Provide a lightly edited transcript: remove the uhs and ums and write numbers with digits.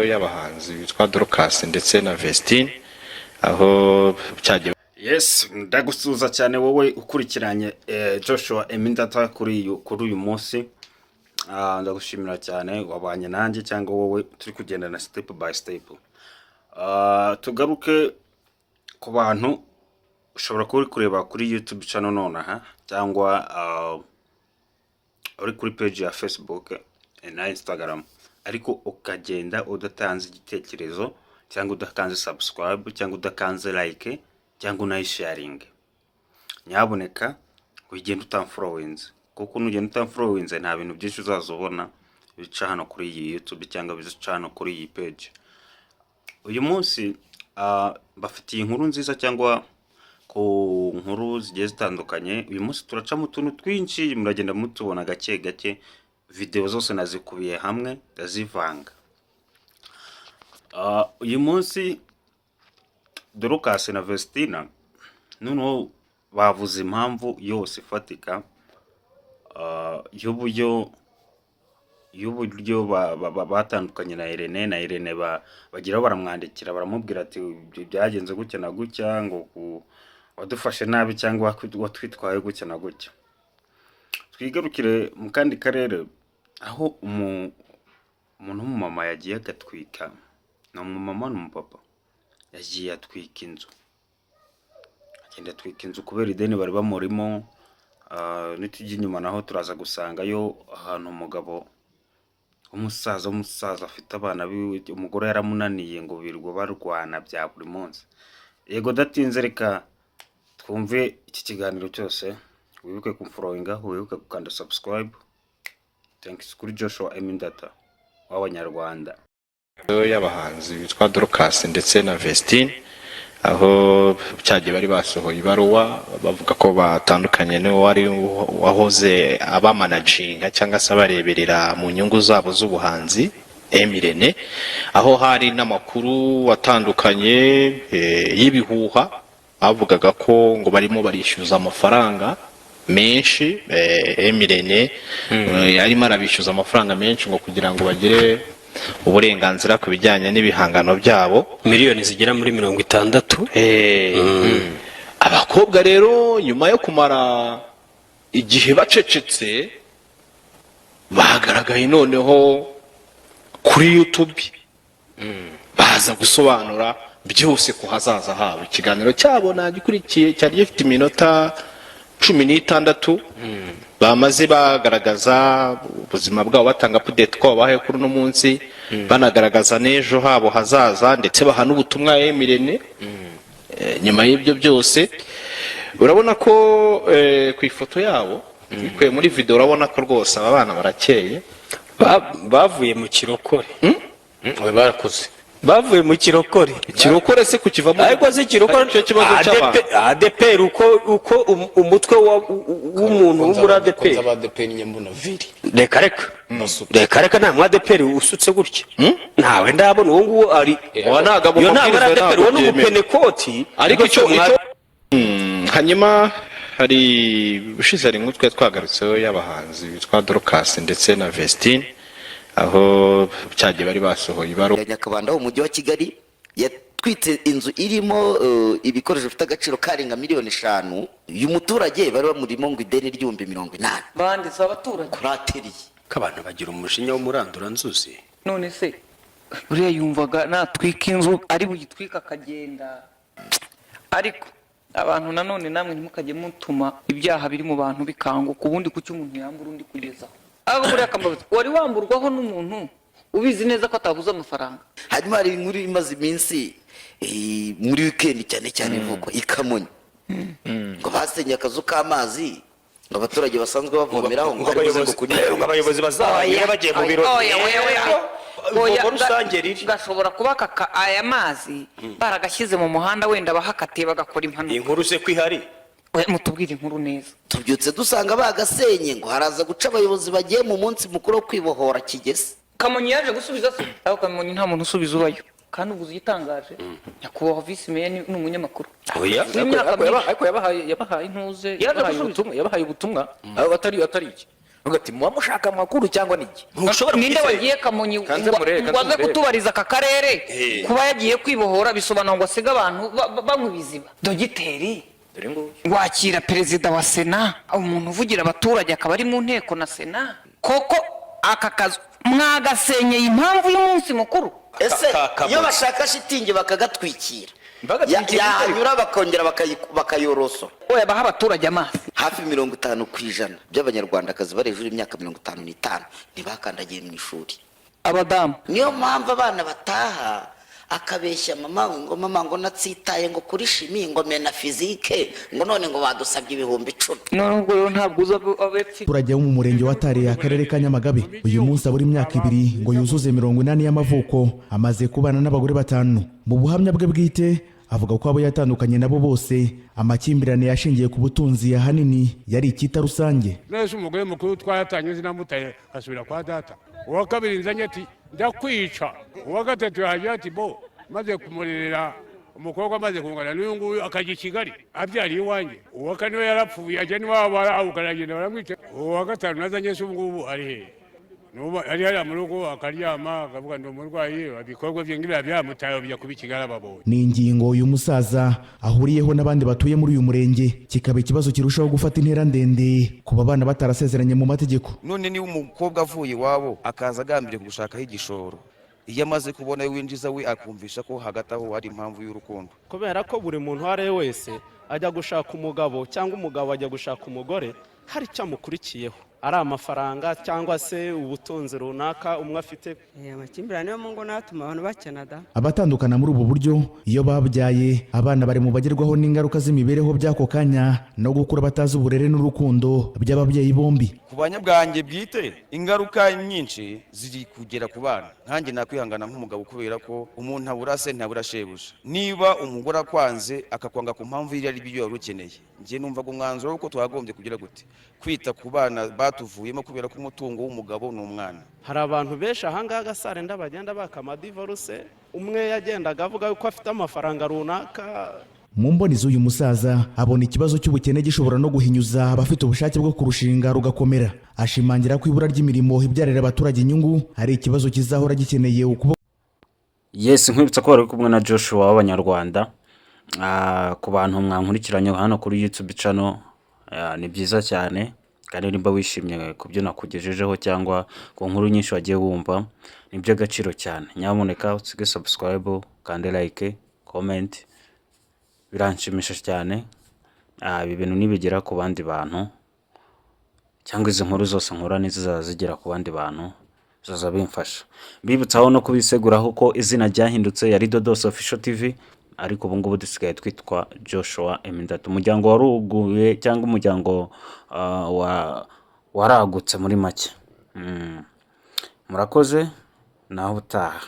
y'abahanzi bitwa Dorcas ndetse na Vestine aho cyagiye. Yes, ndagusuza cyane wowe ukurikiranye Joshua Emindata kuri uyu munsi. Ndagushimira cyane wabanye nanjye cyangwa wowe turi kugendana step by step. Tugaruke ku bantu ushobora kureba kuri YouTube channel nonaha cyangwa uri kuri page ya Facebook na Instagram, ariko ukagenda udatanze igitekerezo cyangwa udakanze subscribe cyangwa udakanze like cyangwa unayisharing. Nyaboneka wigenda utamfollowinze, kuko nugenda utamfollowinze nta bintu byinshi uzazobona bica hano kuri iyi YouTube cyangwa bica hano kuri iyi page. Uyu munsi bafitiye inkuru nziza cyangwa ku nkuru zigiye zitandukanye. Uyu munsi turaca mu tuntu twinshi, muragenda mutubona gake gake. Video zose nazikubiye hamwe ndazivanga. Uyu munsi Dorcas na Vestina noneho bavuze impamvu yose ifatika y'uburyo batandukanye na Irene bagira baramwandikira baramubwira ati byagenze gutya na gutya, ngo wadufashe nabi cyangwa watwitwaye gutya na gutya. Twigarukire mu kandi karere aho umuntu w'umumama yagiye agatwika, na umumama n'umupapa yagiye atwika inzu, agenda atwika inzu kubera ideni bari bamurimo. Nitujya inyuma naho turaza gusangayo ahantu umugabo umusaza afite abana biwe, umugore yaramunaniye ngo birwa barwana bya buri munsi. Yego datinze, reka twumve iki kiganiro cyose. Wibuke kumfollowinga, wibuke gukanda subscribe. Thanks kuri Joshua Emindata w'Abanyarwanda y'abahanzi bitwa Dorcas ndetse na Vestine aho cyagiye bari basohoye ibaruwa bavuga ko batandukanye no wari wahoze abamanaginga cyangwa se abareberera mu nyungu zabo z'ubuhanzi Emirene, aho hari n'amakuru atandukanye y'ibihuha avugaga ko ngo barimo barishyuza amafaranga menshi. Emirene arimo arabishyuza amafaranga menshi ngo kugira ngo bagire uburenganzira ku bijyanye n'ibihangano byabo, miliyoni zigera muri 60. Abakobwa rero nyuma yo kumara igihe bacecetse bagaragaye noneho kuri YouTube baza gusobanura byose ku hazaza habo. Ikiganiro cyabo nagikurikiye cyari gifite iminota 16 bamaze bagaragaza ubuzima bwabo, batanga update ko babaye kuri no munsi, banagaragaza nejo habo hazaza, ndetse baha n'ubutumwa Emirene. Nyuma y'ibyo byose urabona ko ku ifoto yabo ikwe muri video urabona ko rwose abana barakeye, bavuye mu kirokore. Barakoze Bavuye mu kirokore se kukivamo, ariko se kirokore cyo kibazo cy'abantu ADPR uko umutwe w'umuntu wo muri ADPR nyambona viri reka nta ADPR usutse gutya. Ntawe ndabona uwo nguwo ari wanagabo yo nta ADPR wo n'umupenekoti. ariko icyo hanyuma hari ushize ari nk'utwe twagarutseho y'abahanzi bitwa Dorcas ndetse na Vestine aho cyagiye bari basohoye ibaruwa. Nyakabanda wo mujyi wa Kigali yatwitse inzu irimo ibikoresho bifite agaciro karenga miliyoni 5 y'umuturage bari bamurimo ngo ideni ry'ibihumbi 80. Banditse abaturage kuratiriye Kabana bagira umushinya wo murandura nzuzi. none se buriya yumvaga natwika inzu ari buyitwika akagenda. Ariko abantu nanone namwe ntimukajye mutuma ibyaha biri mu bantu bikanguka, ubundi kuki umuntu yambura undi kugeza aho buriya kambabaza wari wamburwaho n'umuntu ubizi neza ko ataguze amafaranga. Hanyuma hari inkuru imaze iminsi muri weekend cyane ivugwa ikamonye ngo basenye akazu k'amazi ngo abaturage basanzwe bavomeraho ngo abayobozi bazabaye bagiye mu biro rusange riri gashobora kubaka aya mazi baragashyize mu muhanda wenda bahakatiye bagakora impanuka. Inkuru se kwihari mutubwire inkuru neza. Tubyutse dusanga bagasenye ngo haraza guca abayobozi bagiye mu munsi mukuru wo kwibohora Kigese. Kamonyi yaje gusubiza se aho Kamonyi nta muntu usubiza ubayo, kandi ubuze igitangaje nyakubahwa vice mayor ni umunyamakuru. Oya ariko yabahaye intuze, yabahaye ubutumwa atari iki ugati muba mushaka amakuru cyangwa niki ntushobora ninde wagiye Kamonyi ngo aze kutubariza aka karere kuba yagiye kwibohora bisobanura ngo asiga abantu banywa ibiziba. Dogiteri wakira perezida wa Sena, umuntu uvugira abaturage akaba ari mu nteko na Sena, koko aka kazi mwagasenyeye impamvu y'umunsi mukuru? Ese iyo bashaka shitingi bakagatwikira yanyura bakongera bakayoroso. Oya baha abaturage amazi. Hafi 50% by'abanyarwandakazi bari hejuru y'imyaka 55 ntibakandagiye mu ishuri. Abadamu Niyo mpamvu abana bataha akabeshya mama ngo natsitaye ngo kuri shimi ngo mena fizike ngo none ngo badusabye 10,000. none ubwo ntabwo uza abepfi. Turajya mu murenge wa Tare akarere ka Nyamagabe. Uyu munsi aburi imyaka 2 ngo yuzuze 80 y'amavuko, amaze kubana n'abagore 5. Mu buhamya bwe bwite avuga ko abo yatandukanye nabo bose amakimbirane yashingiye ku butunzi ahanini yari ikita rusange. Nese umugore mukuru twayatanye zinamutaye asubira kwa data. Uwa kabiri nzanye ati ndakwica. Uwa gatatu yaje ati bo maze kumurera umukobwa amaze kungana n'uyu nguyu akaje Kigali abyari iwanjye. Uwa kane we yarapfuye ajya niwaba awukaragenda baramwica. Uwa gatanu nazanye se ubungubu ari he? Nuba ari hariya mu rugo akaryama akavuga ndi umurwayi abikorwa byingira byamutaye bijya kuba Kigali babonye. Ni ingingo uyu musaza ahuriyeho n'abandi batuye muri uyu murenge, kikaba ikibazo kirushaho gufata intera ndende ku babana batarasezeranye mu mategeko. None ni umukobwa avuye iwabo akaza agambiriye gushakaho igishoro, iyo amaze kubona winjiza we akumvisha ko hagati aho hari impamvu y'urukundo. Kubera ko buri muntu wari wese ajya gushaka umugabo cyangwa umugabo ajya gushaka umugore hari icyo amukurikiyeho, ari amafaranga cyangwa se ubutunzi runaka umwe afite. Amakimbirane yo mu ngo natuma abantu bakenada. Abatandukana muri ubu buryo iyo babyaye abana bari mu bagerwaho n'ingaruka z'imibereho by'ako kanya no gukura batazi uburere n'urukundo by'ababyeyi bombi. Ku banyabwange bwite ingaruka nyinshi ziri kugera ku bana. Nkanjye nakwihangana nk'umugabo kubera ko umuntu abura se ntabura shebuja. Niba umugore akwanze akakwanga ku mpamvu iri ari byo ukeneye, ngiye numva ngo umwanzuro uko twagombye kugira gute kwita ku bana batuvuyemo kubera ko umutungo w'umugabo n'umwana. Hari abantu benshi ahangaha gasarenda bagenda bakama divorce, umwe yagendaga avuga ko afite amafaranga runaka. Mu mboni z'uyu musaza abona ikibazo cy'ubukene gishobora no guhinyuza abafite ubushake bwo kurushinga rugakomera. Ashimangira ko ibura ry'imirimo ibyarira abaturage inyungu ari ikibazo kizahora gikeneye ukuba. Yes, nkwibutsa ko bari kumwe na Joshua w'Abanyarwanda. Ku bantu mwankurikiranye hano kuri YouTube channel, ni byiza cyane kandi nimba wishimye ku byo nakugejejeho cyangwa ku nkuru nyinshi wagiye wumva, ni by'agaciro cyane. Nyamuneka usige subscribe kandi like, comment, biranshimisha cyane. Ibi bintu nibigera ku bandi bantu cyangwa izi nkuru zose nkora nizazigera ku bandi bantu zaza bimfasha. Bibutsaho no kubiseguraho ko izina ryahindutse yari Dodos Official TV, ariko ubu ngubu dusigaye twitwa Joshua Emindatu. Umuryango waruguye cyangwa umuryango waragutse muri make. Murakoze naho utaha.